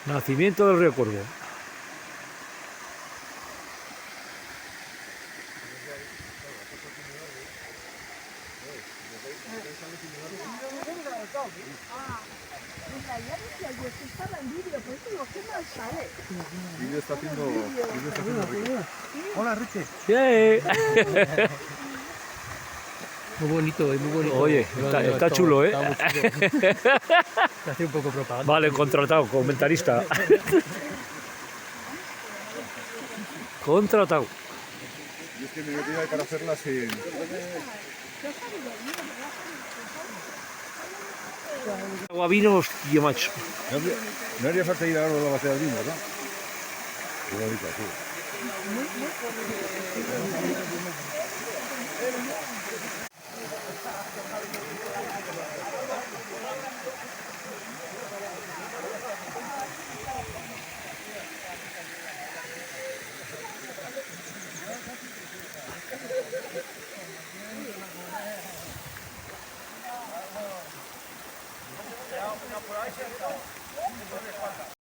Nacimiento del río Cuervo. Ya decía yo que estaba en vídeo, por eso digo, ¿qué mal sale? Vídeo está haciendo rico. Hola, Richie. Sí. Muy bonito, muy bonito. Oye, está chulo, ¿eh? Está muy chulo. Te hace un poco propaganda. Vale, contratado, comentarista. Contratado. Y es que me metí ahí para hacerla sin... Aguavino, hostia, macho. No haría falta ir ahora a la base de vino, ¿verdad? Qué bonita, sí.